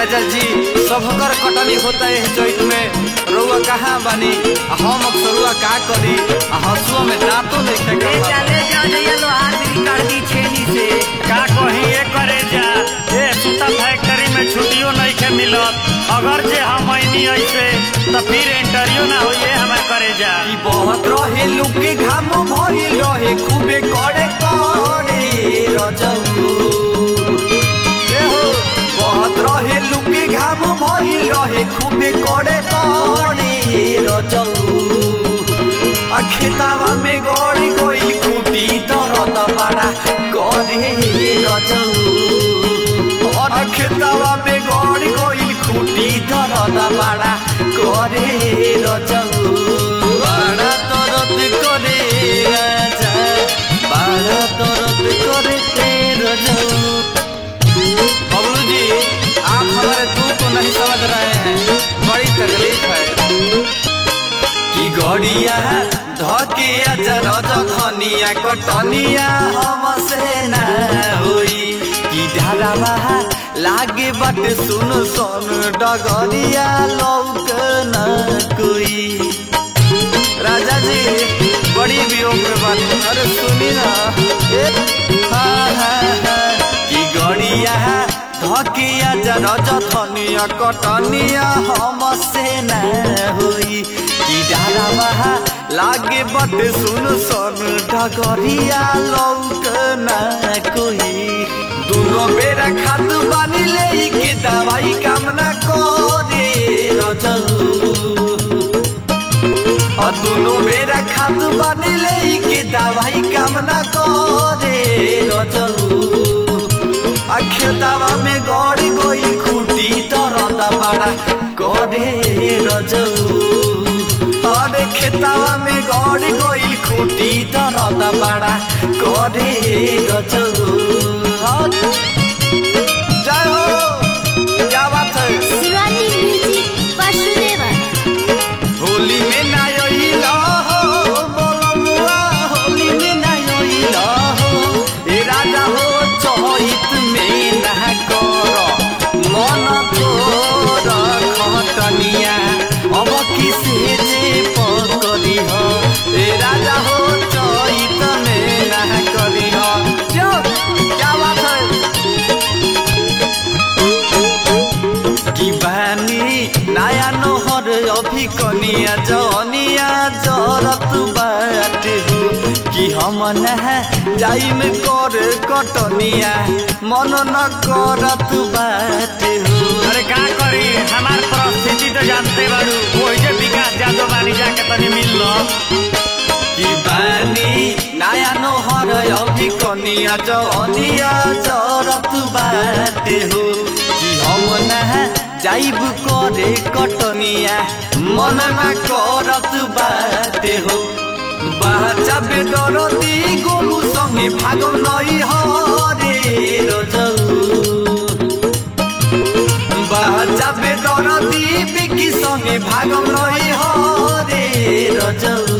राजा जी सबकर कटनी होता है चैत में रउआ कहाँ बानी हम अक्सरुआ का करी हंसुआ में दांतों नहीं फेंका चले जाओ जइया लोहार बिक्री कर दी छेनी से का कहीं ये करे जा ए सूता फैक्ट्री में छुट्टियों नहीं के मिलत अगर जे हम आईनी ऐसे तो फिर इंटरव्यू ना होइए हमें करे जा ई बहुत रहे लुके घाम भइल रहे खूबे करे करे रजऊ बहुत रहे लुके घाम भइल रहे खूबे करे करे रजऊ आ खेतावा में गड़ी कोई खूटी दरद बड़ा करे रजऊ और खेतावा में गड़ी कोई खूटी दरद बड़ा करे रजऊ बड़ा दरद करे राजा बड़ा दरद करे रजऊ। बबलू जी आप हमारे दुख को नहीं समझ रहे हैं बड़ी तकलीफ है कि गड़िया धके रज धनिया कटनिया हमसे ना होई कि ढारावा लागे बाटे सुन सन डगरिया लौक न कोई। राजा जी बड़ी वियोग में बात अरे सुनी ना कि गड़िया धकिया रज धनिया कटनिया हमसे न होई कि डारावा लागे बटे सुन सन डगरिया लौक न कोई। दोनों बेरा खाद बानी ले के दवाई काम न करे रजऊ और दोनों बेरा खाद बानी ले के दवाई काम न करे रजऊ आ खेतावा में गड़ी कोई खूटी दरद बड़ा करे रजऊ और खेतावा में गड़ी कोई खूटी दरद बड़ा करे रजऊ। जय हो क्या बात है शिवानी म्यूजिक वासुदेवन होली में ना आइला हो बोलमुआ होली में ना आइला हो ए राजा हो चहित में ना कर मन तोर खटनिया अब किसे जे पकड़ी हो ए राजा हो चहित में ना करी हो। क्या बात है कि बानी नया नहर अभी कनिया जनिया जरत बाटे हो कि हम नहा जाई में कर कटनिया मन न करत बाटे हो। अरे का करी हमार परिस्थिति तो जानते बाड़ू वही जे विकास यादव बानी जाके तनी मिल लो कि बानी नया नहर अभी कनिया जनिया जरत बाटे हो कि हम नहा जाइब करे कटनिया मन न करत बाटे हो। बाचा बेदरदी गोलू संगे भागम नई हरे रजऊ बाचा बेदरदी बिकी संगे भागम नई हरे रजऊ।